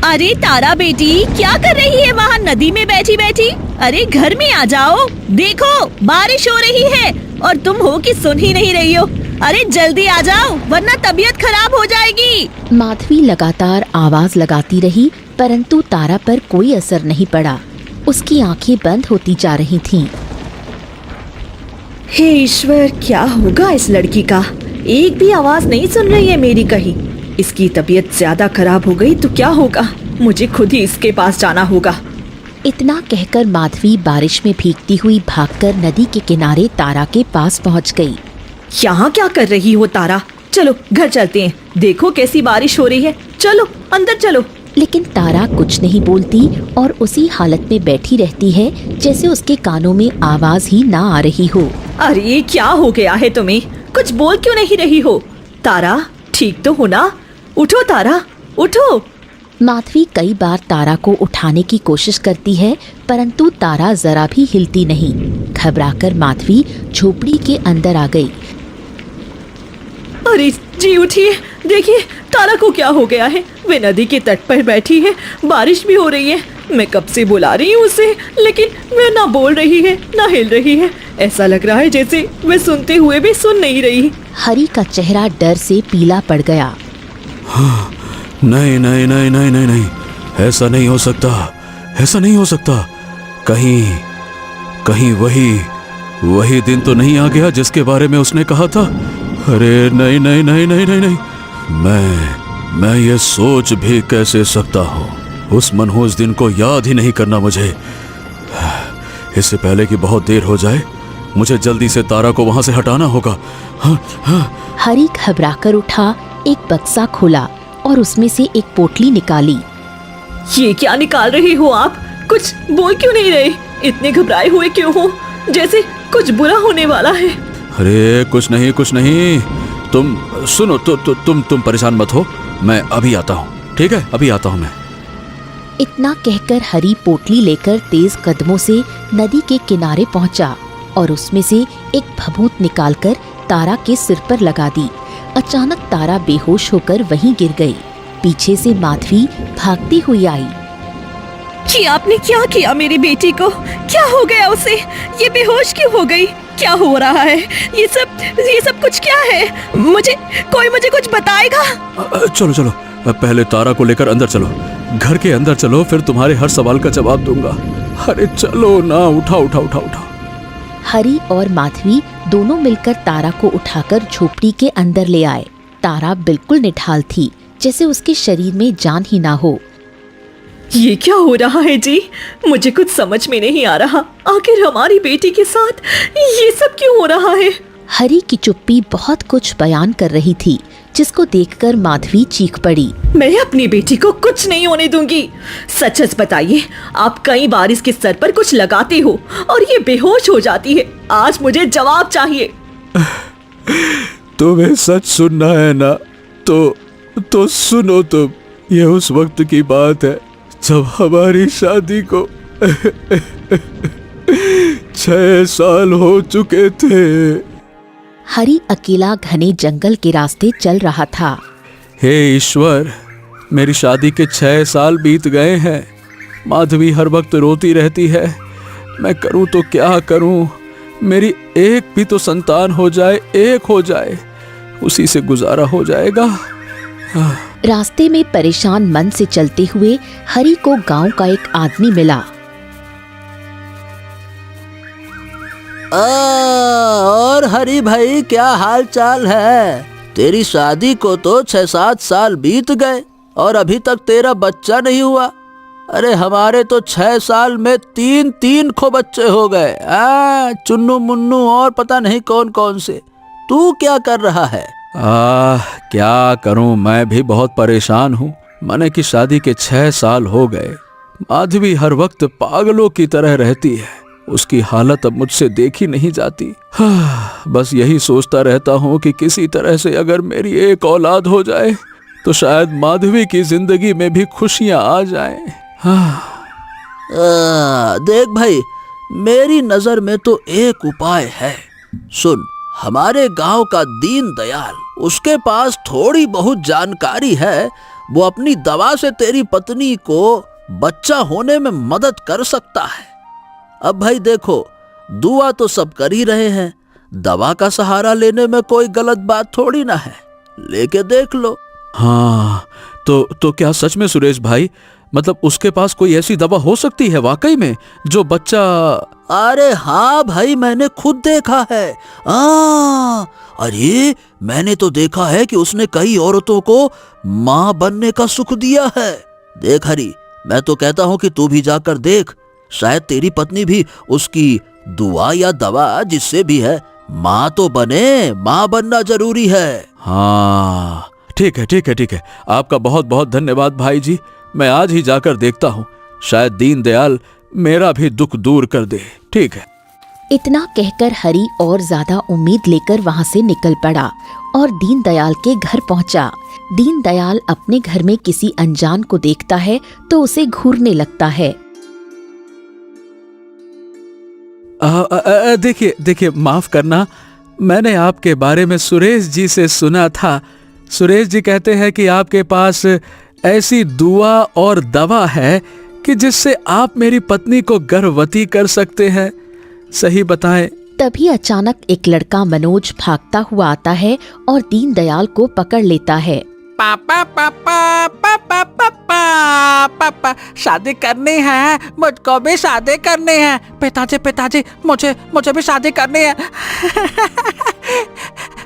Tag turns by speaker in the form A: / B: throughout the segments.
A: अरे तारा बेटी, क्या कर रही है वहाँ नदी में बैठी बैठी? अरे घर में आ जाओ, देखो बारिश हो रही है और तुम हो कि सुन ही नहीं रही हो। अरे जल्दी आ जाओ वरना तबीयत खराब हो जाएगी।
B: माधवी लगातार आवाज लगाती रही परंतु तारा पर कोई असर नहीं पड़ा। उसकी आंखें बंद होती जा रही थीं।
A: हे ईश्वर, क्या होगा इस लड़की का? एक भी आवाज नहीं सुन रही है मेरी कहीं। इसकी तबीयत ज्यादा खराब हो गई तो क्या होगा? मुझे खुद ही इसके पास जाना होगा।
B: इतना कहकर माधवी बारिश में भीगती हुई भागकर नदी के किनारे तारा के पास पहुंच गई।
A: यहाँ क्या कर रही हो तारा? चलो घर चलते हैं, देखो कैसी बारिश हो रही है। चलो अंदर चलो।
B: लेकिन तारा कुछ नहीं बोलती और उसी हालत में बैठी रहती है जैसे उसके कानों में आवाज ही ना आ रही हो।
A: अरे क्या हो गया है तुम्हें? कुछ बोल क्यों नहीं रही हो? तारा ठीक तो हो ना? उठो तारा, उठो।
B: माधवी कई बार तारा को उठाने की कोशिश करती है परंतु तारा जरा भी हिलती नहीं। घबराकर माधवी झोपड़ी के अंदर आ गई।
A: अरे जी उठिए, देखिए तारा को क्या हो गया है। वे नदी के तट पर बैठी है, बारिश भी हो रही है। मैं कब से बुला रही हूँ उसे, लेकिन वह ना बोल रही है ना हिल रही है। ऐसा लग रहा है जैसे वह सुनते हुए भी सुन नहीं रही।
B: हरी का चेहरा डर से पीला पड़ गया।
C: हाँ, नहीं नहीं नहीं नहीं नहीं नहीं, ऐसा नहीं हो सकता, ऐसा नहीं हो सकता। कहीं कहीं वही दिन तो नहीं आ गया जिसके बारे में उसने कहा था? अरे नहीं नहीं नहीं नहीं नहीं नहीं, मैं ये सोच भी कैसे सकता हूँ? उस मनहूस दिन को याद ही नहीं करना मुझे। इससे पहले कि बहुत देर हो जाए, मुझे जल्दी से तारा को वहां से हटाना होगा। हाँ, हाँ।
B: हरी घबराकर उठा, एक बक्सा खोला और उसमें से एक पोटली निकाली।
A: ये क्या निकाल रही हो आप? कुछ बोल क्यों नहीं रहे? इतने घबराए हुए क्यों हो? जैसे कुछ बुरा होने वाला है।
C: अरे कुछ नहीं, तुम सुनो तो तुम परेशान मत हो, मैं अभी आता हूँ। ठीक है, अभी आता हूँ मैं।
B: इतना कहकर हरी पोटली लेकर तेज कदमों से नदी के किनारे पहुंचा और उसमें से एक भभूत निकालकर तारा के सिर पर लगा दी। अचानक तारा बेहोश होकर वहीं गिर गई। पीछे से माधवी भागती हुई आई।
A: कि आपने क्या किया मेरी बेटी को? क्या हो गया उसे? ये बेहोश क्यों हो गई? क्या हो रहा है? ये सब कुछ क्या है? कोई मुझे कुछ बताएगा?
C: चलो पहले तारा को लेकर अंदर चलो, घर के अंदर चलो, फिर तुम्हारे हर सवाल का जवाब दूंगा। अरे चलो ना, उठा।
B: हरी और माधवी दोनों मिलकर तारा को उठाकर झोपड़ी के अंदर ले आए। तारा बिल्कुल निढाल थी, जैसे उसके शरीर में जान ही ना हो।
A: ये क्या हो रहा है जी? मुझे कुछ समझ में नहीं आ रहा। आखिर हमारी बेटी के साथ ये सब क्यों हो रहा है?
B: हरी की चुप्पी बहुत कुछ बयान कर रही थी, जिसको देखकर माधवी चीख पड़ी।
A: मैं अपनी बेटी को कुछ नहीं होने दूंगी। सच बताइए, आप कई बार इसके सर पर कुछ लगाते हो और ये बेहोश हो जाती है। आज मुझे जवाब चाहिए।
C: तुम्हें सच सुनना है ना? तो सुनो तुम। ये उस वक्त की बात है जब हमारी शादी को 6 साल हो चुके थे।
B: हरी अकेला घने जंगल के रास्ते चल रहा था।
C: हे ईश्वर, मेरी शादी के 6 साल बीत गए हैं। माधवी हर वक्त रोती रहती है। मैं करूं तो क्या करूं? मेरी एक भी तो संतान हो जाए, उसी से गुजारा हो जाएगा।
B: रास्ते में परेशान मन से चलते हुए हरी को गांव का एक आदमी मिला।
D: और हरी भाई, क्या हाल चाल है? तेरी शादी को तो 6-7 साल बीत गए और अभी तक तेरा बच्चा नहीं हुआ। अरे हमारे तो 6 साल में 3 खो बच्चे हो गए। चुन्नू मुन्नू और पता नहीं कौन कौन से। तू क्या कर रहा है?
C: क्या करूं, मैं भी बहुत परेशान हूँ। मने की शादी के 6 साल हो गए। माधवी हर वक्त पागलों की तरह रहती है। उसकी हालत अब मुझसे देखी नहीं जाती। बस यही सोचता रहता हूँ कि किसी तरह से अगर मेरी एक औलाद हो जाए तो शायद माधवी की जिंदगी में भी खुशियां आ जाएं।
D: देख भाई, मेरी नजर में तो एक उपाय है। सुन, हमारे गांव का दीन दयाल, उसके पास थोड़ी बहुत जानकारी है वो अपनी दवा से तेरी पत्नी को बच्चा होने में मदद कर सकता है। अब भाई देखो, दुआ तो सब कर ही रहे हैं, दवा का सहारा लेने में कोई गलत बात थोड़ी ना है, लेके देख लो।
C: हाँ, तो क्या सच में सुरेश भाई, मतलब उसके पास कोई ऐसी दवा हो सकती है वाकई में जो बच्चा?
D: अरे हाँ भाई, मैंने खुद देखा है। अरे मैंने तो देखा है कि उसने कई औरतों को माँ बनने का सुख दिया है। देख हरी, मैं तो कहता हूँ कि तू भी जाकर देख, शायद तेरी पत्नी भी उसकी दुआ या दवा जिससे भी है माँ तो बने। माँ बनना जरूरी है।
C: हाँ ठीक है, ठीक है, ठीक है, आपका बहुत बहुत धन्यवाद भाई जी। मैं आज ही जाकर देखता हूँ, शायद दीनदयाल मेरा भी दुख दूर कर दे। ठीक है।
B: इतना कहकर हरी और ज्यादा उम्मीद लेकर वहां से निकल पड़ा और दीनदयाल के घर पहुंचा। दीनदयाल अपने घर में किसी अनजान को देखता है तो उसे घूरने लगता है।
C: देखिए देखिए, माफ करना, मैंने आपके बारे में सुरेश जी से सुना था। सुरेश जी कहते हैं कि आपके पास ऐसी दुआ और दवा है कि जिससे आप मेरी पत्नी को गर्भवती कर सकते हैं, सही बताएं?
B: तभी अचानक एक लड़का मनोज भागता हुआ आता है और दीनदयाल को पकड़ लेता है।
E: पापा पापा पापा पापा पापा, शादी करनी है, मुझको भी शादी करनी है। पिताजी पिताजी, मुझे भी शादी करनी है।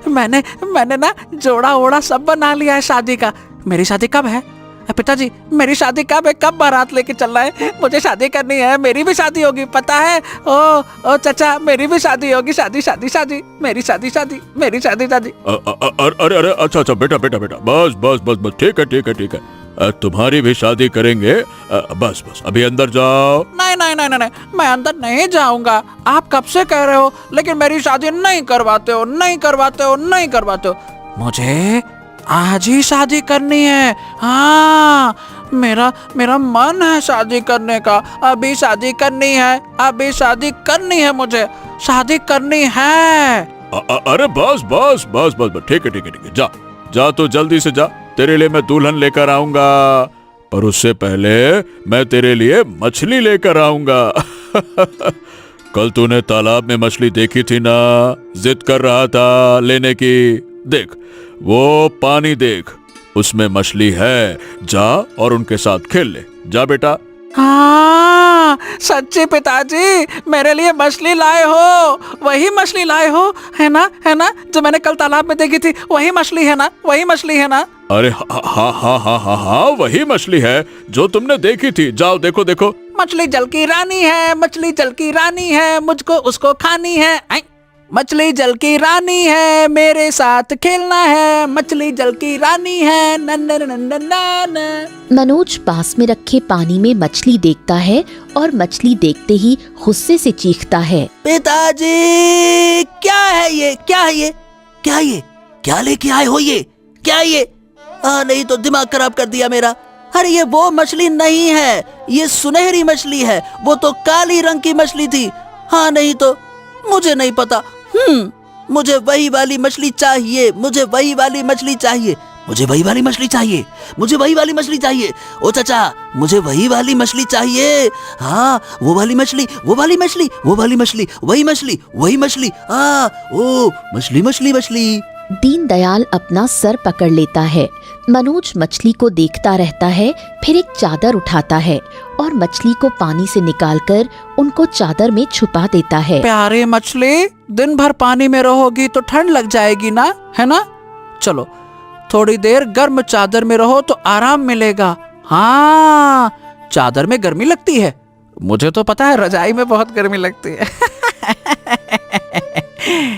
E: मैंने ना जोड़ा ओड़ा सब बना लिया है शादी का। मेरी शादी कब है पिताजी? मेरी शादी कब है? कब बारात लेके चल रहा है? मुझे शादी करनी है, मेरी भी शादी होगी, पता है? ओ चाचा, मेरी भी शादी होगी। शादी शादी शादी, मेरी शादी शादी, मेरी शादी शादी।
C: अरे अरे, अच्छा बेटा, बस, ठीक है, तुम्हारी भी शादी करेंगे। बस बस, अभी अंदर जाओ।
E: नहीं, मैं अंदर नहीं जाऊंगा। आप कब से कह रहे हो, लेकिन मेरी शादी नहीं करवाते हो। मुझे आज ही शादी करनी है। हाँ, मेरा मन है शादी करने का। अभी शादी करनी है, मुझे शादी करनी है।
C: अरे बस, ठीक है, जा तो जल्दी से जा, तेरे लिए मैं दुल्हन लेकर आऊंगा, पर उससे पहले मैं तेरे लिए मछली लेकर आऊंगा। कल तूने तालाब में मछली देखी थी ना, जिद कर रहा था लेने की। देख, वो पानी देख, उसमें मछली है, जा और उनके साथ खेल ले। जा बेटा।
E: हाँ, सच्ची पिताजी, मेरे लिए मछली लाए हो? वही मछली लाए हो, है ना? जो मैंने कल तालाब में देखी थी, वही मछली है ना?
C: अरे हाँ, वही मछली है जो तुमने देखी थी। जाओ देखो।
E: मछली जल की रानी है, मुझको उसको खानी है। मछली जल की रानी है, मेरे साथ खेलना है। मछली जल की रानी है,
B: मनोज पास में रखे पानी में मछली देखता है और मछली देखते ही गुस्से से चीखता है।
D: पिताजी, क्या है ये? क्या लेके आए हो ये? क्या ये? नहीं तो दिमाग खराब कर दिया मेरा। अरे ये वो मछली नहीं है, ये सुनहरी मछली है। वो तो काली रंग की मछली थी। हाँ, नहीं तो मुझे नहीं पता। मुझे वही वाली मछली चाहिए। मुझे वही वाली मछली चाहिए। ओ चाचा, मुझे वही वाली मछली चाहिए। हाँ, वो वाली मछली। हाँ, ओ मछली।
B: दीनदयाल अपना सर पकड़ लेता है। मनोज मछली को देखता रहता है, फिर एक चादर उठाता है और मछली को पानी से निकालकर उनको चादर में छुपा देता है।
E: प्यारे मछली, दिन भर पानी में रहोगी तो ठंड लग जाएगी ना, है ना? चलो, थोड़ी देर गर्म चादर में रहो तो आराम मिलेगा। हाँ, चादर में गर्मी लगती है, मुझे तो पता है, रजाई में बहुत गर्मी लगती है।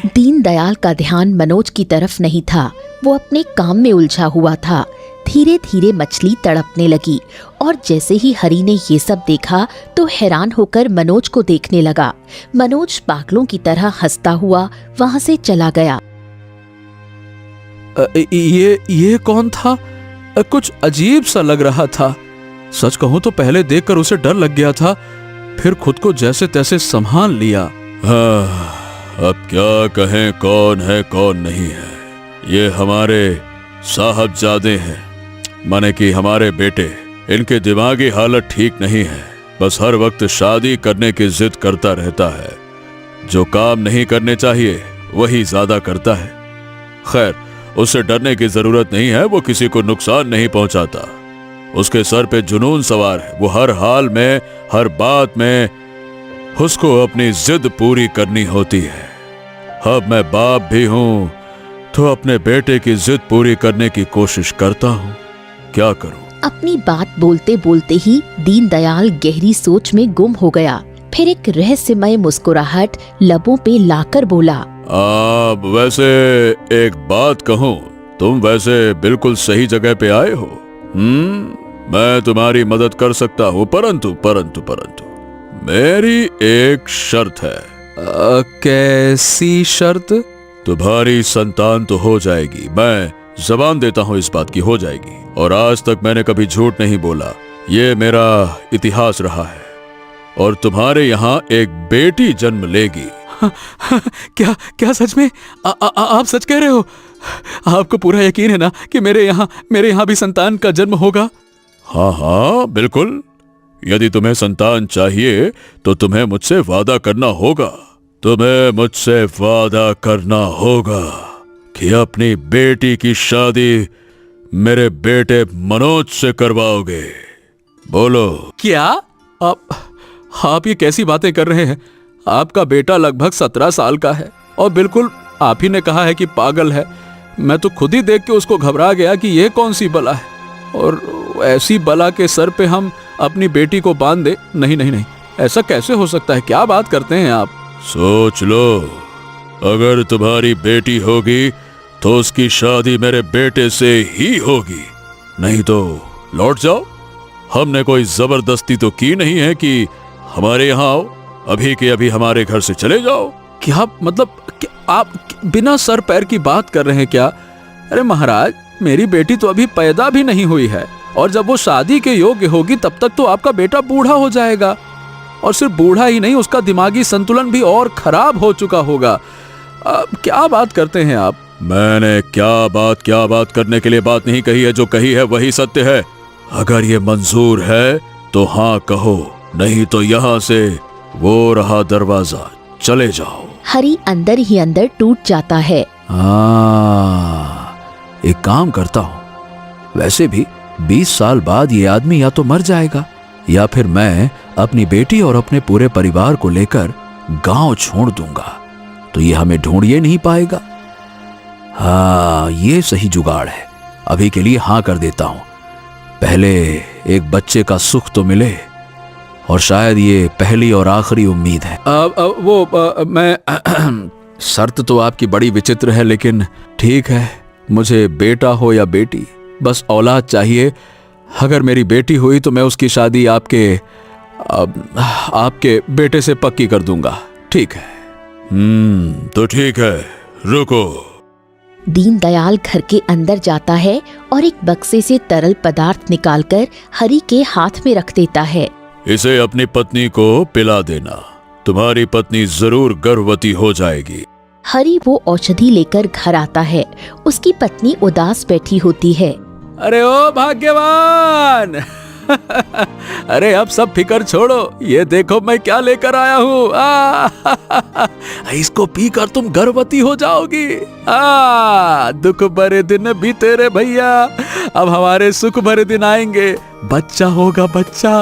B: दीनदयाल का ध्यान मनोज की तरफ नहीं था, वो अपने काम में उलझा हुआ था। धीरे धीरे मछली तड़पने लगी और जैसे ही हरी ने ये सब देखा तो हैरान होकर मनोज को देखने लगा। मनोज पागलों की तरह हंसता हुआ वहां से चला गया।
C: ये कौन था? कुछ अजीब सा लग रहा था। सच कहूं तो पहले देखकर उसे डर लग गया था, फिर खुद को जैसे तैसे संभाल लिया। अब क्या कहें, कौन है कौन नहीं है। ये हमारे साहबजादे हैं। माने कि हमारे बेटे, इनके दिमागी हालत ठीक नहीं है। बस हर वक्त शादी करने की जिद करता रहता है। जो काम नहीं करने चाहिए वही ज्यादा करता है। खैर, उससे डरने की जरूरत नहीं है, वो किसी को नुकसान नहीं पहुंचाता। उसके सर पे जुनून सवार है। वो हर हाल में, हर बात में उसको अपनी जिद पूरी करनी होती है। अब मैं बाप भी हूं तो अपने बेटे की जिद पूरी करने की कोशिश करता हूं। क्या करूं?
B: अपनी बात बोलते बोलते ही दीनदयाल गहरी सोच में गुम हो गया। फिर एक रहस्यमय मुस्कुराहट लबों पे लाकर बोला,
C: वैसे एक बात कहूं, तुम वैसे बिल्कुल सही जगह पे आए हो। मैं तुम्हारी मदद कर सकता हूं, परंतु मेरी एक शर्त है।
E: कैसी शर्त?
C: तुम्हारी संतान तो हो जाएगी, मैं जबान देता हूं इस बात की, हो जाएगी। और आज तक मैंने कभी झूठ नहीं बोला, ये मेरा इतिहास रहा है। और तुम्हारे यहाँ एक बेटी जन्म लेगी।
E: क्या सच में? आप सच कह रहे हो? आपको पूरा यकीन है ना कि मेरे यहाँ भी संतान का जन्म होगा?
C: हाँ, बिल्कुल। यदि तुम्हें संतान चाहिए तो तुम्हें मुझसे वादा करना होगा। कि अपनी बेटी की शादी मेरे बेटे मनोज से करवाओगे। बोलो।
E: क्या? आप ये कैसी बातें कर रहे हैं? आपका बेटा लगभग 17 साल का है और बिल्कुल आप ही ने कहा है कि पागल है। मैं तो खुद ही देख के उसको घबरा गया कि ये कौन सी बला है, और ऐसी बला के सर पे हम अपनी बेटी को बांध दे। नहीं, ऐसा कैसे हो सकता है? क्या बात करते हैं आप?
C: सोच लो, अगर तुम्हारी बेटी होगी तो उसकी शादी मेरे बेटे से ही होगी, नहीं तो लौट जाओ। हमने कोई जबरदस्ती तो की नहीं है कि हमारे यहाँ आओ, अभी के अभी हमारे घर से चले जाओ।
E: क्या मतलब? आप बिना सर पैर की बात कर रहे हैं क्या? अरे महाराज, मेरी बेटी तो अभी पैदा भी नहीं हुई है, और जब वो शादी के योग्य होगी तब तक तो आपका बेटा बूढ़ा हो जाएगा। और सिर्फ बूढ़ा ही नहीं, उसका दिमागी संतुलन भी और खराब हो चुका होगा। क्या बात करते हैं आप?
C: मैंने क्या बात करने के लिए बात नहीं कही है। जो कही है वही सत्य है। अगर ये मंजूर है तो हाँ कहो, नहीं तो यहाँ से वो रहा दरवाजा, चले जाओ।
B: हरी अंदर ही अंदर टूट जाता है।
D: एक काम करता हूँ, वैसे भी 20 साल बाद ये आदमी या तो मर जाएगा या फिर मैं अपनी बेटी और अपने पूरे परिवार को लेकर गांव छोड़ दूंगा, तो ये हमें ढूंढ ही नहीं पाएगा। हाँ, ये सही जुगाड़ है। अभी के लिए हाँ कर देता हूं। पहले एक बच्चे का सुख तो मिले, और शायद ये पहली और आखिरी उम्मीद है।
E: मैं
D: शर्त तो आपकी बड़ी विचित्र है, लेकिन ठीक है। मुझे बेटा हो या बेटी, बस औलाद चाहिए। अगर मेरी बेटी हुई तो मैं उसकी शादी आपके बेटे से पक्की कर दूंगा। ठीक है?
C: तो ठीक है, रुको।
B: दीनदयाल घर के अंदर जाता है और एक बक्से से तरल पदार्थ निकालकर हरी के हाथ में रख देता है।
C: इसे अपनी पत्नी को पिला देना, तुम्हारी पत्नी जरूर गर्भवती हो जाएगी।
B: हरी वो औषधि लेकर घर आता है। उसकी पत्नी उदास बैठी होती है।
E: अरे ओ भाग्यवान! अरे अब सब फिकर छोड़ो, ये देखो मैं क्या लेकर आया हूँ। इसको पीकर तुम गर्भवती हो जाओगी। दुख भरे दिन बीते रे भैया, अब हमारे सुख भरे दिन आएंगे। बच्चा होगा, बच्चा।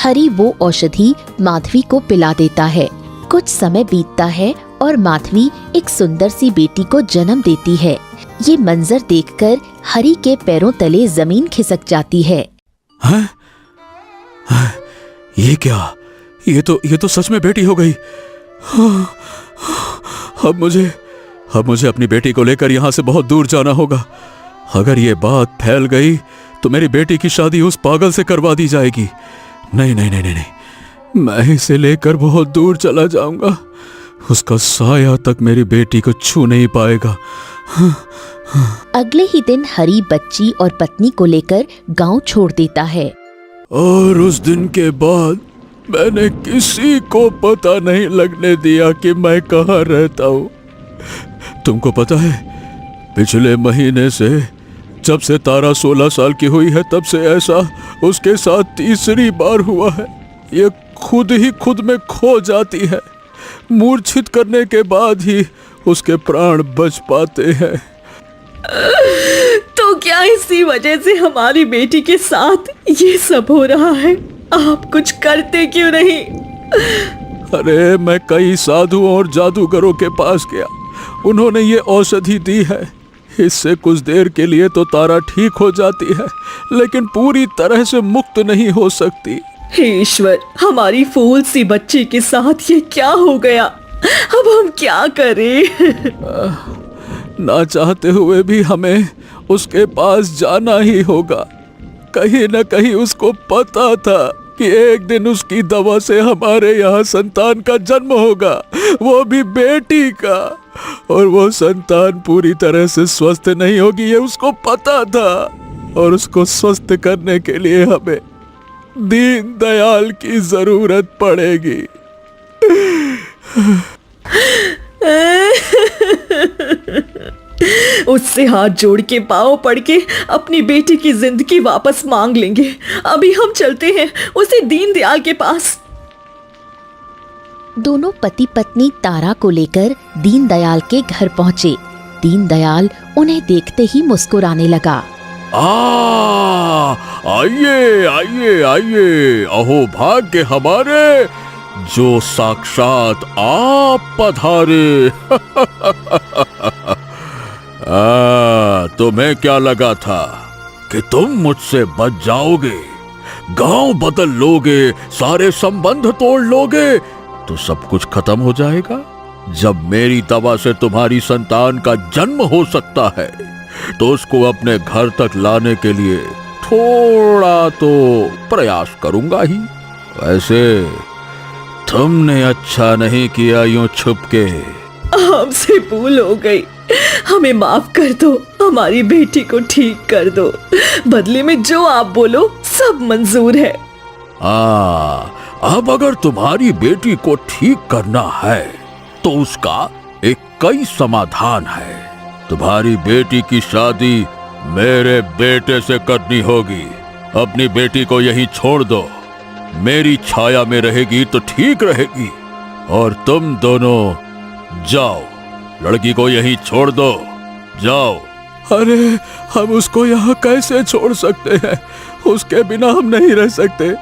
B: हरी वो औषधि माधवी को पिला देता है। कुछ समय बीतता है और माधवी एक सुंदर सी बेटी को जन्म देती है। ये मंजर देखकर हरी के पैरों तले जमीन खिसक जाती है।
C: ये क्या? ये तो सच में बेटी हो गई। अब मुझे अपनी बेटी को लेकर यहाँ से बहुत दूर जाना होगा। अगर ये बात फैल गई तो मेरी बेटी की शादी उस पागल से करवा दी जाएगी। नहीं, मैं इसे लेकर बहुत दूर चला जाऊंगा। उसका साया तक मेरी बेटी को छू नहीं पाएगा।
B: अगले ही दिन हरी बच्ची और पत्नी को लेकर गांव छोड़ देता है।
C: और उस दिन के बाद मैंने किसी को पता नहीं लगने दिया कि मैं कहाँ रहता हूँ। तुमको पता है, पिछले महीने से जब से तारा 16 साल की हुई है तब से ऐसा उसके साथ तीसरी बार हुआ है। ये खुद ही खुद में खो जाती है। मूर्छित करने के बाद ही उसके प्राण बच पाते हैं।
A: तो क्या इसी वजह से हमारी बेटी के साथ ये सब हो रहा है? आप कुछ करते क्यों नहीं?
C: अरे मैं कई साधुओं और जादूगरों के पास गया, उन्होंने ये औषधि दी है। इससे कुछ देर के लिए तो तारा ठीक हो जाती है, लेकिन पूरी तरह से मुक्त नहीं हो सकती।
A: हे ईश्वर, हमारी फूल सी बच्ची के साथ ये क्या हो गया? अब हम क्या करें?
C: ना चाहते हुए भी हमें उसके पास जाना ही होगा। कहीं न कहीं उसको पता था कि एक दिन उसकी दवा से हमारे यहाँ संतान का जन्म होगा, वो भी बेटी का, और वो संतान पूरी तरह से स्वस्थ नहीं होगी, ये उसको पता था। और उसको स्वस्थ करने के लिए हमें दीन दयाल की जरूरत पड़ेगी।
A: उससे हाथ जोड़ के पाँव पड़ के अपनी बेटी की जिंदगी वापस मांग लेंगे। अभी हम चलते हैं उसी दीनदयाल के पास।
B: दोनों पति पत्नी तारा को लेकर दीनदयाल के घर पहुंचे। दीनदयाल उन्हें देखते ही मुस्कुराने लगा।
C: आइए आइए आइए, अहो भाग्य हमारे, जो साक्षात आप पधारे। तुम्हें क्या लगा था कि तुम मुझसे बच जाओगे, गांव बदल लोगे, सारे संबंध तोड़ लोगे तो सब कुछ खत्म हो जाएगा? जब मेरी दवा से तुम्हारी संतान का जन्म हो सकता है तो उसको अपने घर तक लाने के लिए थोड़ा तो प्रयास करूंगा ही। वैसे तुमने अच्छा नहीं किया यूं छुप के।
A: हमसे भूल हो गई, हमें माफ कर दो, हमारी बेटी को ठीक कर दो। बदले में जो आप बोलो सब मंजूर है।
C: अब अगर तुम्हारी बेटी को ठीक करना है तो उसका एक कई समाधान है। तुम्हारी बेटी की शादी मेरे बेटे से करनी होगी। अपनी बेटी को यहीं छोड़ दो, मेरी छाया में रहेगी तो ठीक रहेगी। और तुम दोनों जाओ, लड़की को यहीं छोड़ दो, जाओ। अरे हम उसको यहाँ कैसे छोड़ सकते हैं? उसके बिना हम नहीं रह सकते।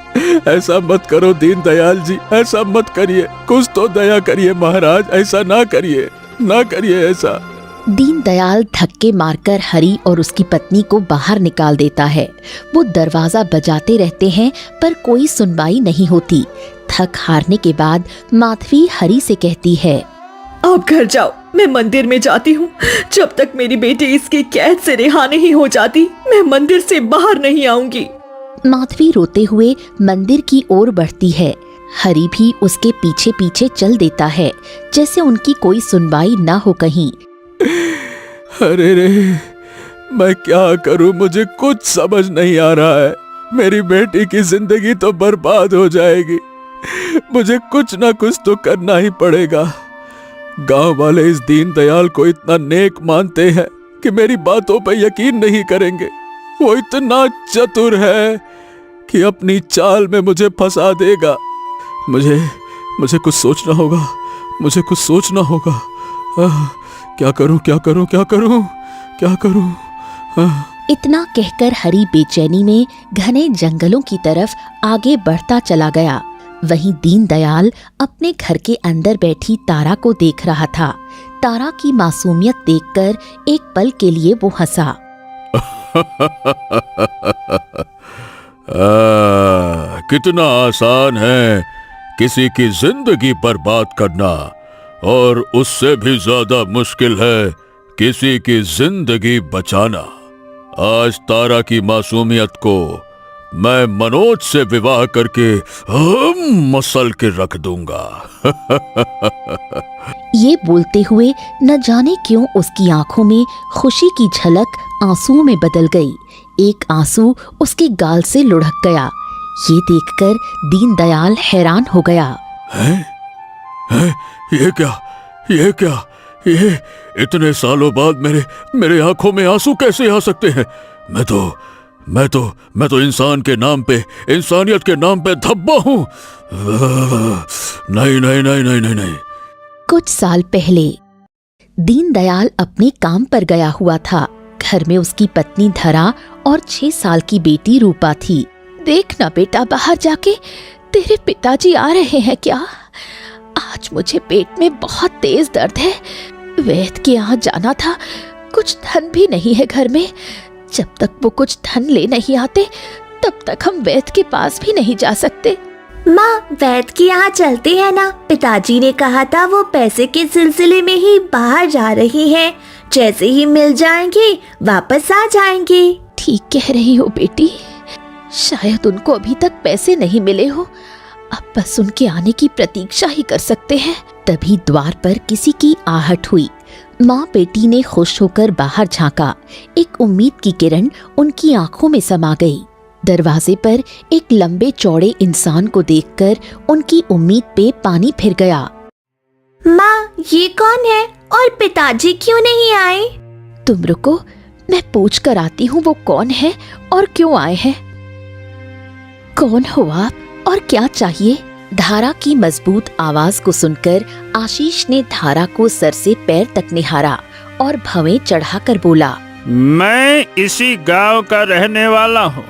C: ऐसा मत करो दीनदयाल जी, ऐसा मत करिए, कुछ तो दया करिए महाराज, ऐसा ना करिए, ना करिए ऐसा।
B: दीनदयाल धक्के मारकर हरि और उसकी पत्नी को बाहर निकाल देता है। वो दरवाजा बजाते रहते हैं पर कोई सुनवाई नहीं होती। थक हारने के बाद माधवी हरि से कहती है,
A: आप घर जाओ, मैं मंदिर में जाती हूँ। जब तक मेरी बेटी इसकी कैद से रिहा नहीं हो जाती, मैं मंदिर से बाहर नहीं आऊंगी।
B: माधवी रोते हुए मंदिर की ओर बढ़ती है। हरि भी उसके पीछे पीछे चल देता है, जैसे उनकी कोई सुनवाई ना हो कहीं।
C: अरे रे, मैं क्या करूं, मुझे कुछ समझ नहीं आ रहा है। मेरी बेटी की जिंदगी तो बर्बाद हो जाएगी। मुझे कुछ ना कुछ तो करना ही पड़ेगा। गांव वाले इस दीनदयाल को इतना नेक मानते हैं कि मेरी बातों पर यकीन नहीं करेंगे। वो इतना चतुर है कि अपनी चाल में मुझे फंसा देगा। मुझे कुछ सोचना होगा, मुझे कुछ सोचना होगा। क्या करूं, क्या करूं, क्या करूं, क्या करूं?
B: इतना कहकर हरि बेचैनी में घने जंगलों की तरफ आगे बढ़ता चला गया। वहीं दीनदयाल अपने घर के अंदर बैठी तारा को देख रहा था। तारा की मासूमियत देखकर एक पल के लिए वो हंसा।
C: कितना आसान है किसी की जिंदगी बर्बाद करना, और उससे भी ज्यादा मुश्किल है किसी की जिंदगी बचाना। आज तारा की मासूमियत को मैं मनोज से विवाह करके मसल के रख दूंगा।
B: ये बोलते हुए न जाने क्यों उसकी आंखों में खुशी की झलक आंसुओं में बदल गई। एक आंसू उसके गाल से लुढ़क गया। ये देखकर दीनदयाल हैरान हो गया।
C: हैं? हैं? ये क्या? ये इतने सालों बाद मेरे आंखों में आंसू कैसे आ सकते हैं? मैं तो इंसान के नाम पे, इंसानियत के नाम पे धब्बा हूं। नहीं नहीं नहीं नहीं नहीं नहीं।
B: कुछ साल पहले दीनदयाल अपने काम पर गया हुआ था। घर में उसकी पत्नी धरा और 6 साल की बेटी रूपा थी। देखना बेटा, बाहर जाके तेरे पिताजी आ रहे हैं क्या? आज मुझे पेट में बहुत तेज दर्द है। वैद्य के यहाँ जाना था, कुछ धन भी नहीं है घर में। जब तक वो कुछ धन ले नहीं आते तब तक हम वैद्य के पास भी नहीं जा सकते।
F: माँ, वैद्य के यहाँ चलते हैं ना। पिताजी ने कहा था वो पैसे के सिलसिले में ही बाहर जा रही हैं। जैसे ही मिल जाएंगे वापस आ जाएंगे।
B: ठीक कह रही हो बेटी, शायद उनको अभी तक पैसे नहीं मिले हो। अब बस उनके आने की प्रतीक्षा ही कर सकते हैं। तभी द्वार पर किसी की आहट हुई। माँ बेटी ने खुश होकर बाहर झांका। एक उम्मीद की किरण उनकी आंखों में समा गई। दरवाजे पर एक लंबे चौड़े इंसान को देखकर उनकी उम्मीद पे पानी फिर गया।
F: माँ, ये कौन है और पिताजी क्यों नहीं आए?
B: तुम रुको, मैं पूछ कर आती हूँ वो कौन है और क्यों आए हैं। कौन हो आप और क्या चाहिए? धारा की मजबूत आवाज को सुनकर आशीष ने धारा को सर से पैर तक निहारा और भवें चढ़ाकर बोला,
E: मैं इसी गांव का रहने वाला हूँ।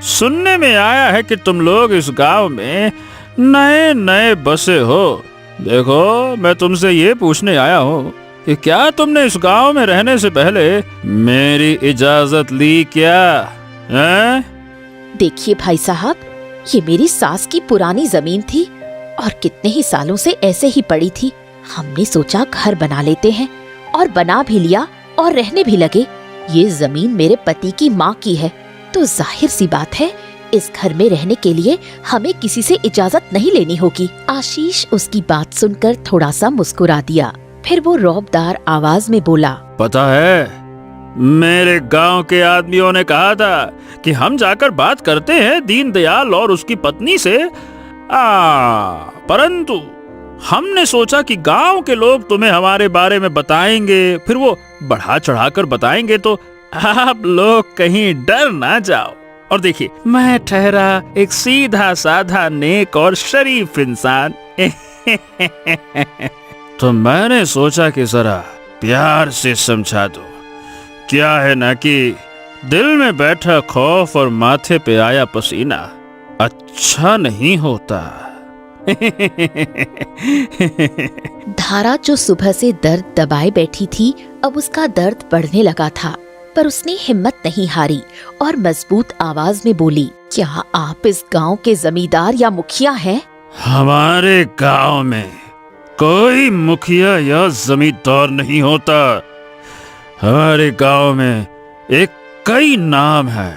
E: सुनने में आया है कि तुम लोग इस गांव में नए नए बसे हो। देखो, मैं तुमसे ये पूछने आया हूँ कि क्या तुमने इस गांव में रहने से पहले मेरी इजाजत ली क्या? हैं?
B: देखिए भाई साहब, ये मेरी सास की पुरानी जमीन थी और कितने ही सालों से ऐसे ही पड़ी थी। हमने सोचा घर बना लेते हैं और बना भी लिया और रहने भी लगे। ये जमीन मेरे पति की माँ की है, तो जाहिर सी बात है इस घर में रहने के लिए हमें किसी से इजाजत नहीं लेनी होगी। आशीष उसकी बात सुनकर थोड़ा सा मुस्कुरा दिया। फिर वो रौबदार आवाज में बोला,
E: पता है, मेरे गांव के आदमियों ने कहा था कि हम जाकर बात करते हैं दीनदयाल और उसकी पत्नी से। परंतु हमने सोचा कि गांव के लोग तुम्हें हमारे बारे में बताएंगे, फिर वो बढ़ा चढ़ाकर बताएंगे तो आप लोग कहीं डर ना जाओ। और देखिए, मैं ठहरा एक सीधा साधा नेक और शरीफ इंसान। तो मैंने सोचा कि जरा प्यार से समझा दो। क्या है ना कि दिल में बैठा खौफ और माथे पे आया पसीना अच्छा नहीं होता।
B: धारा जो सुबह से दर्द दबाए बैठी थी, अब उसका दर्द बढ़ने लगा था, पर उसने हिम्मत नहीं हारी और मजबूत आवाज में बोली, क्या आप इस गांव के जमींदार या मुखिया हैं?
E: हमारे गांव में कोई मुखिया या जमींदार नहीं होता। हमारे गांव में एक कई नाम है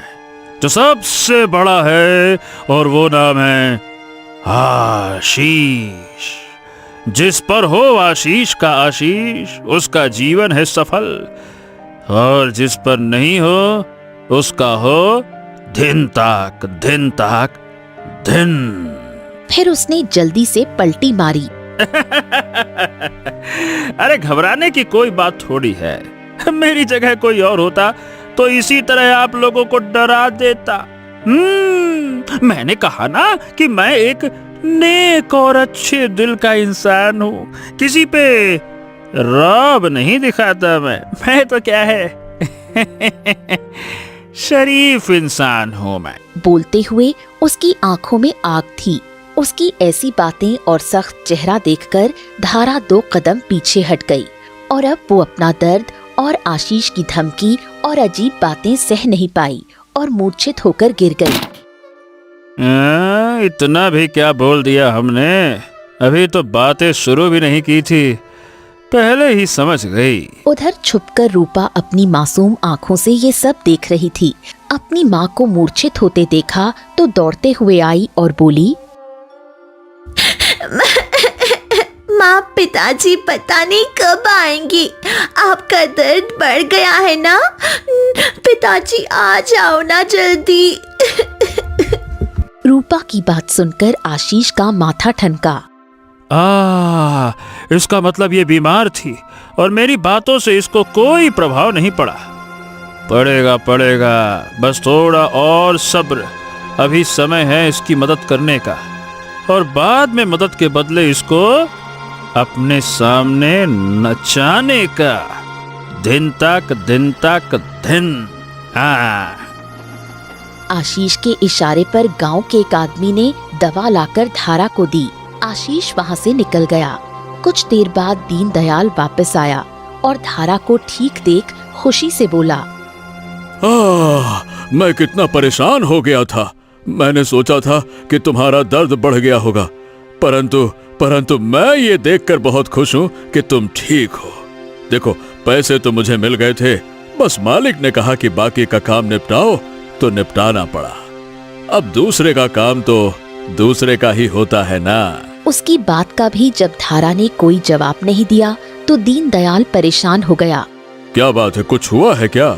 E: जो सबसे बड़ा है, और वो नाम है आशीष। जिस पर हो आशीष का आशीष, उसका जीवन है सफल, और जिस पर नहीं हो उसका हो दिन तक दिन तक दिन।
B: फिर उसने जल्दी से पलटी मारी।
E: अरे घबराने की कोई बात थोड़ी है। मेरी जगह कोई और होता तो इसी तरह आप लोगों को डरा देता। मैंने कहा ना कि मैं एक नेक और अच्छे दिल का इंसान हूँ। किसी पे रौब नहीं दिखाता मैं तो क्या है शरीफ इंसान हूँ मैं।
B: बोलते हुए उसकी आंखों में आग थी। उसकी ऐसी बातें और सख्त चेहरा देखकर धारा 2 कदम पीछे हट गई और अब वो अपना दर्द और आशीष की धमकी और अजीब बातें सह नहीं पाई और मूर्छित होकर गिर गई।
E: इतना भी क्या बोल दिया हमने? अभी तो बातें शुरू भी नहीं की थी, पहले ही समझ गई।
B: उधर छुपकर रूपा अपनी मासूम आंखों से ये सब देख रही थी। अपनी माँ को मूर्छित होते देखा तो दौड़ते हुए आई और बोली,
F: माँ, पिताजी पता नहीं कब आएंगे। आपका दर्द बढ़ गया है ना? पिताजी आ जाओ ना जल्दी।
B: रूपा की बात सुनकर आशीष का माथा ठनका।
E: इसका मतलब ये बीमार थी
C: और मेरी बातों से इसको कोई प्रभाव नहीं पड़ा। पड़ेगा पड़ेगा, बस थोड़ा और सब्र। अभी समय है इसकी मदद करने का, और बाद में मदद के बदले इसको अपने सामने नचाने का। दिन तक दिन। हाँ।
B: आशीष के इशारे पर गांव के एक आदमी ने दवा लाकर धारा को दी। आशीष वहां से निकल गया। कुछ देर बाद दीनदयाल वापस आया और धारा को ठीक देख खुशी से बोला,
C: मैं कितना परेशान हो गया था। मैंने सोचा था कि तुम्हारा दर्द बढ़ गया होगा, परंतु मैं ये देखकर बहुत खुश हूँ कि तुम ठीक हो। देखो, पैसे तो मुझे मिल गए थे, बस मालिक ने कहा कि बाकी का काम निपटाओ तो निपटाना पड़ा। अब दूसरे का काम तो दूसरे का ही होता है ना।
B: उसकी बात का भी जब धारा ने कोई जवाब नहीं दिया तो दीनदयाल परेशान हो गया।
C: क्या बात है, कुछ हुआ है क्या?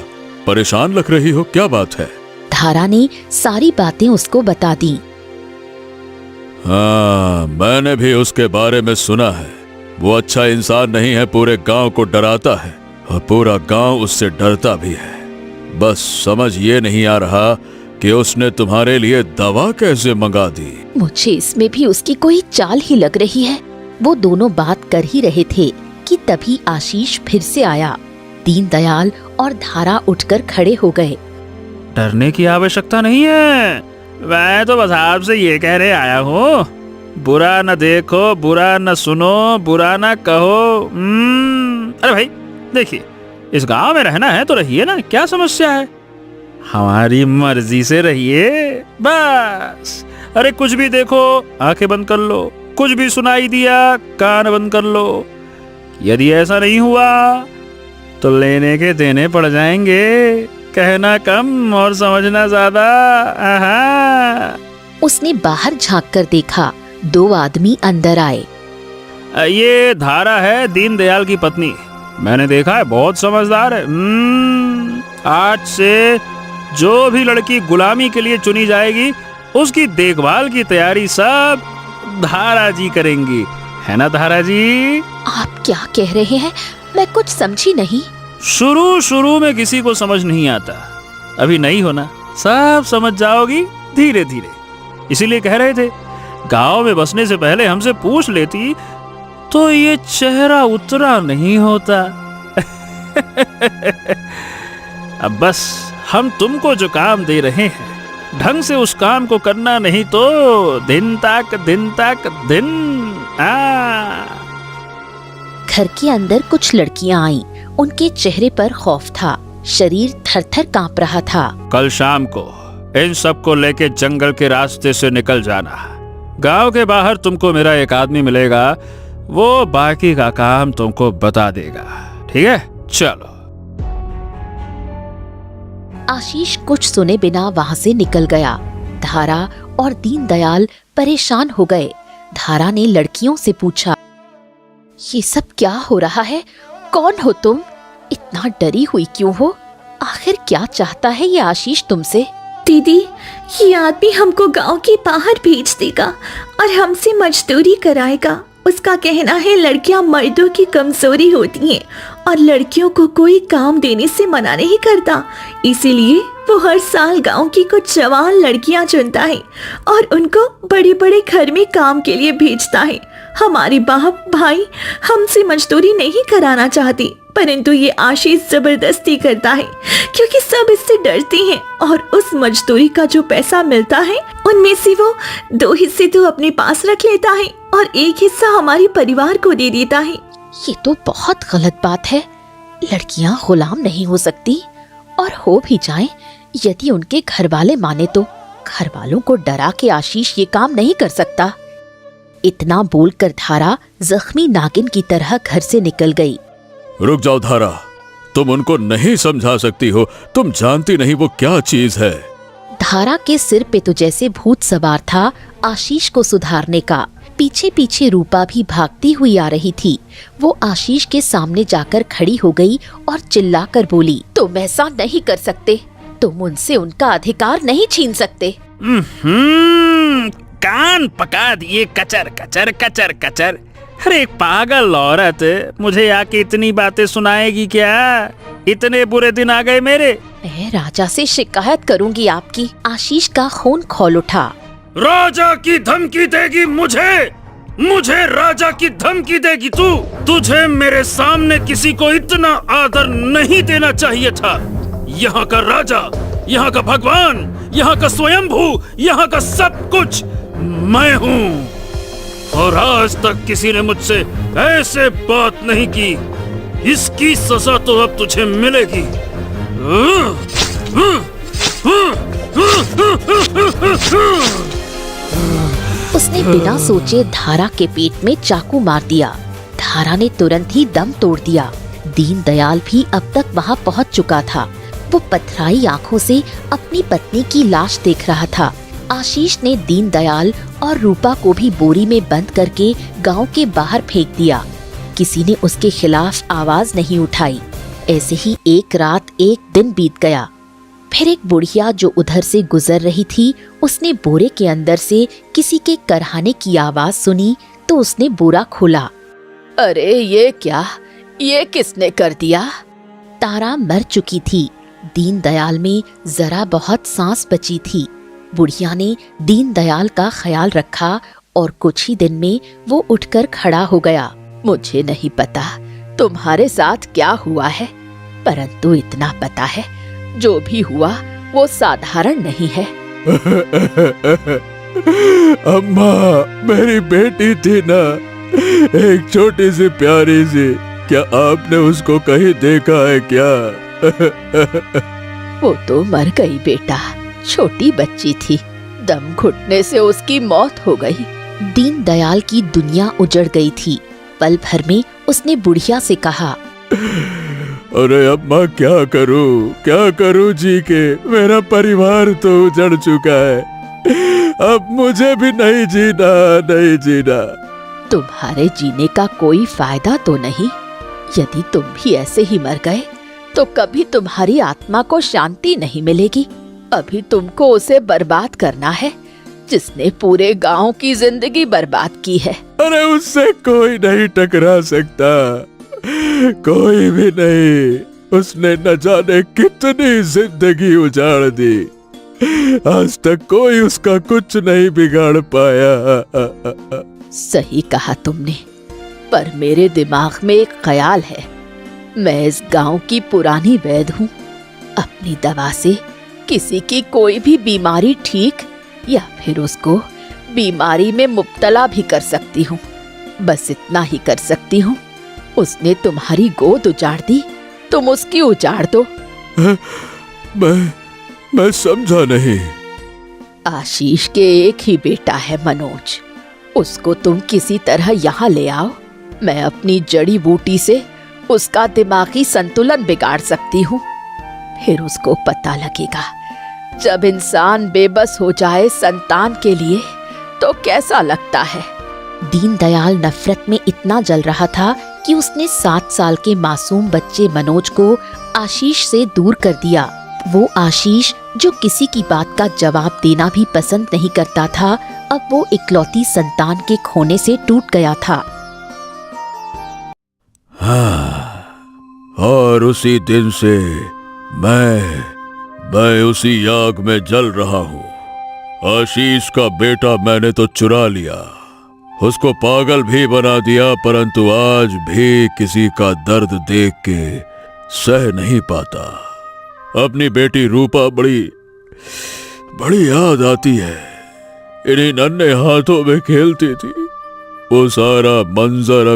C: परेशान लग रही हो, क्या बात है?
B: धारा ने सारी बातें उसको बता दी।
C: हाँ, मैंने भी उसके बारे में सुना है। वो अच्छा इंसान नहीं है, पूरे गांव को डराता है और पूरा गांव उससे डरता भी है। बस समझ ये नहीं आ रहा कि उसने तुम्हारे लिए दवा कैसे मंगा दी।
B: मुझे इसमें भी उसकी कोई चाल ही लग रही है। वो दोनों बात कर ही रहे थे कि तभी आशीष फिर से आया। दीनदयाल और धारा उठकर खड़े हो गए।
C: डरने की आवश्यकता नहीं है, मैं तो बस आपसे ये कहने आया हूँ, बुरा न देखो, बुरा न सुनो, बुरा न कहो। अरे भाई देखिए, इस गांव में रहना है तो रहिए ना, क्या समस्या है? हमारी मर्जी से रहिए बस। अरे कुछ भी देखो आंखें बंद कर लो, कुछ भी सुनाई दिया कान बंद कर लो। यदि ऐसा नहीं हुआ तो लेने के देने पड़ जाएंगे, कहना कम और समझना ज्यादा।
B: उसने बाहर झांक कर देखा, 2 आदमी अंदर आए।
C: ये धारा है दीनदयाल की पत्नी, मैंने देखा है बहुत समझदार है। आज से जो भी लड़की गुलामी के लिए चुनी जाएगी उसकी देखभाल की तैयारी सब धारा जी करेंगी, है ना धारा जी?
B: आप क्या कह रहे हैं? मैं कुछ समझी नहीं।
C: शुरू में किसी को समझ नहीं आता, अभी नहीं होना, सब समझ जाओगी धीरे धीरे। इसीलिए कह रहे थे, गांव में बसने से पहले हमसे पूछ लेती तो ये चेहरा उतरा नहीं होता। अब बस हम तुमको जो काम दे रहे हैं ढंग से उस काम को करना, नहीं तो दिन तक दिन।
B: घर के अंदर कुछ लड़कियां आईं। उनके चेहरे पर खौफ था, शरीर थर-थर कांप रहा था।
C: कल शाम को इन सबको लेके जंगल के रास्ते से निकल जाना। गांव के बाहर तुमको मेरा एक आदमी मिलेगा, वो बाकी का काम तुमको बता देगा, ठीक है? चलो।
B: आशीष कुछ सुने बिना वहां से निकल गया। धारा और दीनदयाल परेशान हो गए। धारा ने लड़कियों से पूछा, ये सब क्या हो रहा है? कौन हो तुम? इतना डरी हुई क्यों हो? आखिर क्या चाहता है ये आशीष तुमसे?
F: दीदी, ये आदमी हमको गांव के बाहर भेज देगा और हमसे मजदूरी कराएगा। उसका कहना है लड़कियां मर्दों की कमजोरी होती हैं और लड़कियों को कोई काम देने से मना नहीं करता। इसीलिए वो हर साल गांव की कुछ जवान लड़कियां चुनता है और उनको बड़े बड़े घर में काम के लिए भेजता है। हमारे बाप भाई हमसे मजदूरी नहीं कराना चाहती, परंतु ये आशीष जबरदस्ती करता है क्योंकि सब इससे डरते हैं और उस मजदूरी का जो पैसा मिलता है उनमें से वो 2 हिस्से तो अपने पास रख लेता है और 1 हिस्सा हमारे परिवार को दे देता है।
B: ये तो बहुत गलत बात है। लड़कियां गुलाम नहीं हो सकती, और हो भी जाएं, यदि उनके घर वाले माने तो। घर वालों को डरा के आशीष ये काम नहीं कर सकता। इतना बोलकर धारा जख्मी नागिन की तरह घर से निकल गई।
C: रुक जाओ धारा, तुम उनको नहीं समझा सकती हो, तुम जानती नहीं वो क्या चीज है।
B: धारा के सिर पे तो जैसे भूत सवार था आशीष को सुधारने का। पीछे पीछे रूपा भी भागती हुई आ रही थी। वो आशीष के सामने जाकर खड़ी हो गई और चिल्लाकर बोली, तुम ऐसा नहीं कर सकते, तुम उनसे उनका अधिकार नहीं छीन सकते।
C: कान पका दिए कचर कचर कचर कचर।
E: अरे पागल औरत, मुझे आके इतनी बातें सुनाएगी क्या? इतने बुरे दिन आ गए मेरे।
B: मैं राजा से शिकायत करूंगी आपकी। आशीष का खून खौल उठा।
C: राजा की धमकी देगी मुझे? मुझे राजा की धमकी देगी तू? तुझे मेरे सामने किसी को इतना आदर नहीं देना चाहिए था। यहाँ का राजा, यहाँ का भगवान, यहाँ का स्वयंभू, यहाँ का सब कुछ मैं हूँ। और आज तक किसी ने मुझसे ऐसे बात नहीं की। इसकी सजा तो अब तुझे मिलेगी।
B: उसने बिना सोचे धारा के पेट में चाकू मार दिया। धारा ने तुरंत ही दम तोड़ दिया। दीनदयाल भी अब तक वहां पहुंच चुका था। वो पथराई आंखों से अपनी पत्नी की लाश देख रहा था। आशीष ने दीनदयाल और रूपा को भी बोरी में बंद करके गांव के बाहर फेंक दिया। किसी ने उसके खिलाफ आवाज नहीं उठाई। ऐसे ही एक रात एक दिन बीत गया। फिर एक बुढ़िया जो उधर से गुजर रही थी, उसने बोरे के अंदर से किसी के करहाने की आवाज सुनी तो उसने बोरा खोला। अरे ये क्या? ये किसने कर दिया? तारा मर चुकी थी। दीनदयाल में जरा बहुत सांस बची थी। बुढ़िया ने दीनदयाल का ख्याल रखा और कुछ ही दिन में वो उठकर खड़ा हो गया। मुझे नहीं पता तुम्हारे साथ क्या हुआ है, परंतु इतना पता है जो भी हुआ वो साधारण नहीं है।
C: अम्मा, मेरी बेटी थी ना, एक छोटी सी प्यारी सी। क्या आपने उसको कहीं देखा है क्या?
B: वो तो मर गई बेटा, छोटी बच्ची थी। दम घुटने से उसकी मौत हो गई। दीनदयाल की दुनिया उजड़ गई थी। पल भर में उसने बुढ़िया से कहा,
C: अरे अम्मा, क्या करूं जी के? मेरा परिवार तो उजड़ चुका है। अब मुझे भी नहीं जीना।
B: तुम्हारे जीने का कोई फायदा तो नहीं। यदि तुम भी ऐसे ही मर गए तो कभी तुम्हारी आत्मा को शांति नहीं मिलेगी। अभी तुमको उसे बर्बाद करना है जिसने पूरे गांव की जिंदगी बर्बाद की है।
C: अरे उससे कोई नहीं टकरा सकता, कोई भी नहीं। उसने न जाने कितनी जिंदगी उजाड़ दी। आज तक कोई उसका कुछ नहीं बिगाड़ पाया।
B: सही कहा तुमने, पर मेरे दिमाग में एक ख्याल है। मैं इस गांव की पुरानी वैद्य हूँ। अपनी दवा से किसी की कोई भी बीमारी ठीक या फिर उसको बीमारी में मुब्तला भी कर सकती हूँ। बस इतना ही कर सकती हूँ। उसने तुम्हारी गोद उजाड़ दी, तुम उसकी उजाड़ दो।
C: मैं समझा नहीं।
B: आशीष के एक ही बेटा है मनोज। उसको तुम किसी तरह यहाँ ले आओ। मैं अपनी जड़ी बूटी से उसका दिमागी संतुलन बिगाड़ सकती हूँ। फिर उसको पता लगेगा जब इंसान बेबस हो जाए संतान के लिए तो कैसा लगता है। दीनदयाल नफरत में इतना जल रहा था कि उसने 7 साल के मासूम बच्चे मनोज को आशीष से दूर कर दिया। वो आशीष जो किसी की बात का जवाब देना भी पसंद नहीं करता था, अब वो इकलौती संतान के खोने से टूट गया था।
C: हाँ, और उसी दिन से मैं उसी आग में जल रहा हूँ। आशीष का बेटा मैंने तो चुरा लिया, उसको पागल भी बना दिया, परंतु आज भी किसी का दर्द देख के सह नहीं पाता। अपनी बेटी रूपा बड़ी याद आती है। इन्हीं नन्हे हाथों में खेलती थी। वो सारा मंजर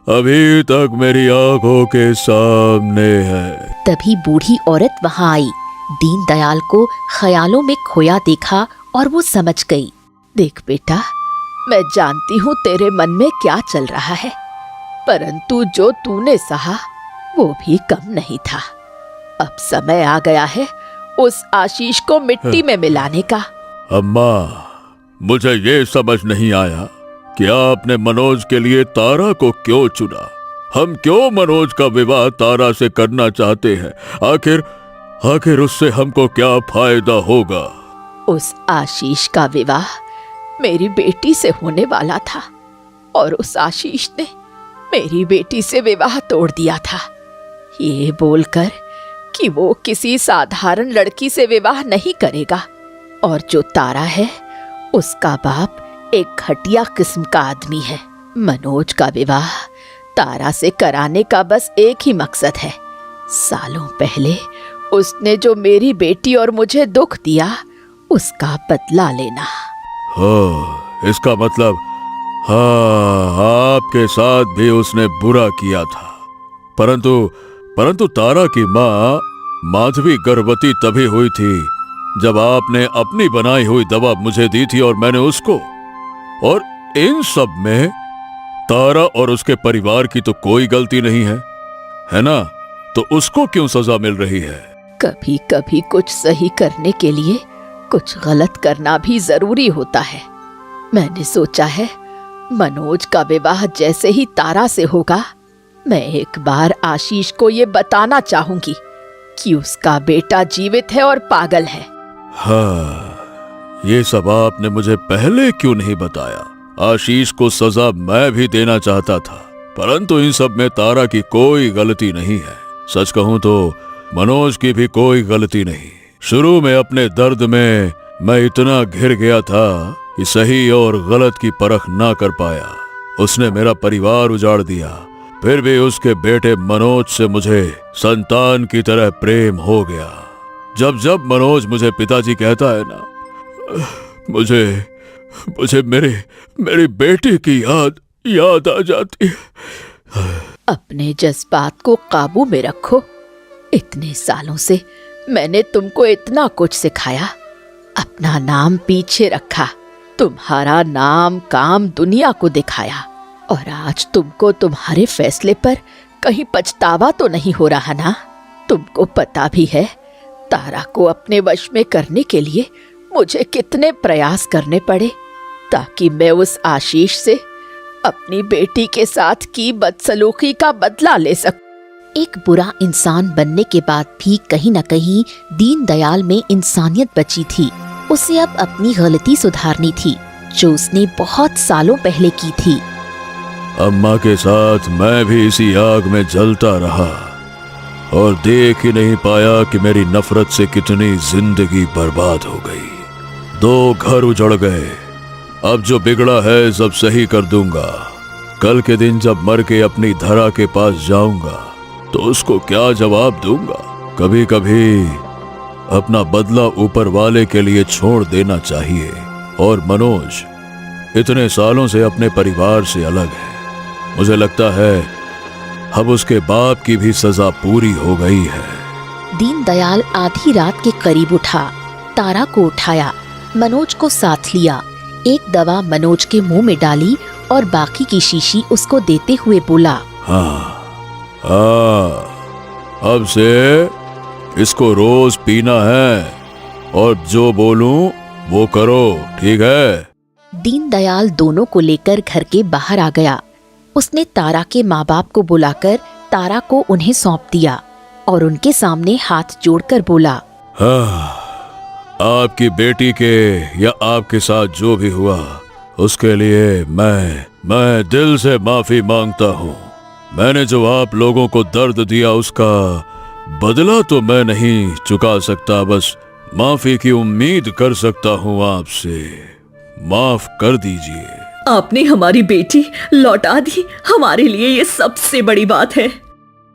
C: अभी तक मेरी आंखों के सामने है।
B: तभी बूढ़ी औरत वहां आई। दीनदयाल को ख्यालों में खोया देखा और वो समझ गई। देख बेटा, मैं जानती हूँ तेरे मन में क्या चल रहा है, परंतु जो तूने सहा वो भी कम नहीं था। अब समय आ गया है उस आशीष को मिट्टी में मिलाने का।
C: अम्मा, मुझे ये समझ नहीं आया कि आपने मनोज के लिए तारा को क्यों चुना। हम क्यों मनोज का विवाह तारा से करना चाहते हैं? आखिर उससे हमको क्या फायदा होगा?
B: उस आशीष का विवाह मेरी बेटी से होने वाला था, और उस आशीष ने मेरी बेटी से विवाह तोड़ दिया था, ये बोलकर कि वो किसी साधारण लड़की से विवाह नहीं करेगा और जो तारा है उसका बाप एक घटिया किस्म का आदमी है। मनोज का विवाह तारा से कराने का बस एक ही मकसद है, सालों पहले उसने जो मेरी बेटी और मुझे दुख दिया उसका बदला लेना।
C: हाँ, इसका मतलब हाँ, आपके साथ भी उसने बुरा किया था। परंतु तारा की माँ माधवी गर्भवती तभी हुई थी जब आपने अपनी बनाई हुई दवा मुझे दी थी और मैंने उसको। और इन सब में तारा और उसके परिवार की तो कोई गलती नहीं है ना? तो उसको क्यों सजा मिल रही है?
B: कभी कभी कुछ सही करने के लिए कुछ गलत करना भी जरूरी होता है। मैंने सोचा है मनोज का विवाह जैसे ही तारा से होगा, मैं एक बार आशीष को ये बताना चाहूंगी कि उसका बेटा जीवित है और पागल है।
C: हाँ, ये सब आपने मुझे पहले क्यों नहीं बताया? आशीष को सजा मैं भी देना चाहता था, परंतु इन सब में तारा की कोई गलती नहीं है। सच कहूं तो मनोज की भी कोई गलती नहीं। शुरू में अपने दर्द में मैं इतना घिर गया था कि सही और गलत की परख ना कर पाया। उसने मेरा परिवार उजाड़ दिया, फिर भी उसके बेटे मनोज से मुझे संतान की तरह प्रेम हो गया। जब जब मनोज मुझे पिताजी कहता है ना, मुझे मेरी बेटी की याद आ जाती है।
B: अपने जज्बात को काबू में रखो। इतने सालों से मैंने तुमको इतना कुछ सिखाया, अपना नाम पीछे रखा, तुम्हारा नाम काम दुनिया को दिखाया, और आज तुमको तुम्हारे फैसले पर कहीं पछतावा तो नहीं हो रहा ना? तुमको पता भी है तारा को अपने वश में करने के लिए मुझे कितने प्रयास करने पड़े ताकि मैं उस आशीष से अपनी बेटी के साथ की बदसलूकी का बदला ले सकूं। एक बुरा इंसान बनने के बाद भी कहीं न कहीं दीनदयाल में इंसानियत बची थी। उसे अब अपनी गलती सुधारनी थी जो उसने बहुत सालों पहले की थी।
C: अम्मा के साथ मैं भी इसी आग में जलता रहा और देख ही नहीं पाया कि मेरी नफरत से कितनी जिंदगी बर्बाद हो गई। 2 घर उजड़ गए। अब जो बिगड़ा है सब सही कर दूंगा। कल के दिन जब मर के अपनी धरा के पास जाऊंगा तो उसको क्या जवाब दूंगा? कभी कभी अपना बदला ऊपर वाले के लिए छोड़ देना चाहिए। और मनोज इतने सालों से अपने परिवार से अलग है। मुझे लगता है अब उसके बाप की भी सजा पूरी हो गई है।
B: दीनदयाल आधी रात के करीब उठा, तारा को उठाया, मनोज को साथ लिया, एक दवा मनोज के मुंह में डाली और बाकी की शीशी उसको देते हुए बोला,
C: हाँ, अब से इसको रोज पीना है और जो बोलूं वो करो, ठीक है?
B: दीनदयाल दोनों को लेकर घर के बाहर आ गया। उसने तारा के माँ बाप को बुलाकर तारा को उन्हें सौंप दिया और उनके सामने हाथ जोड़कर बोला,
C: हाँ, आपकी बेटी के या आपके साथ जो भी हुआ उसके लिए मैं दिल से माफी मांगता हूँ। मैंने जो आप लोगों को दर्द दिया उसका बदला तो मैं नहीं चुका सकता, बस माफी की उम्मीद कर सकता हूँ आपसे। माफ कर दीजिए।
A: आपने हमारी बेटी लौटा दी, हमारे लिए ये सबसे बड़ी बात है।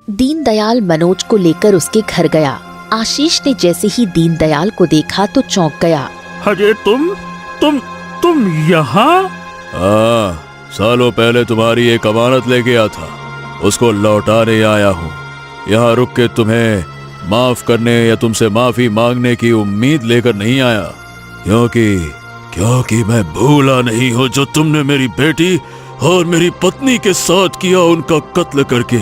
B: दीनदयाल मनोज को लेकर उसके घर गया। आशीष ने जैसे ही दीनदयाल को देखा तो चौंक गया।
G: अरे तुम यहाँ?
C: हाँ, सालों पहले तुम्हारी एक अमानत ले गया था, उसको लौटाने आया हूँ। यहाँ रुक के तुम्हें माफ करने या तुमसे माफी मांगने की उम्मीद लेकर नहीं आया, क्योंकि मैं भूला नहीं हूँ जो तुमने मेरी बेटी और मेरी पत्नी के साथ किया, उनका कत्ल करके।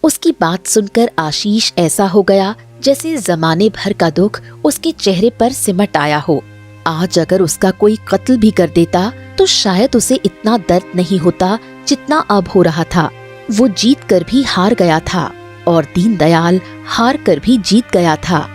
B: उसकी बात सुनकर आशीष ऐसा हो गया जैसे जमाने भर का दुख उसके चेहरे पर सिमट आया हो। आज अगर उसका कोई कत्ल भी कर देता तो शायद उसे इतना दर्द नहीं होता जितना अब हो रहा था। वो जीत कर भी हार गया था और दीनदयाल हार कर भी जीत गया था।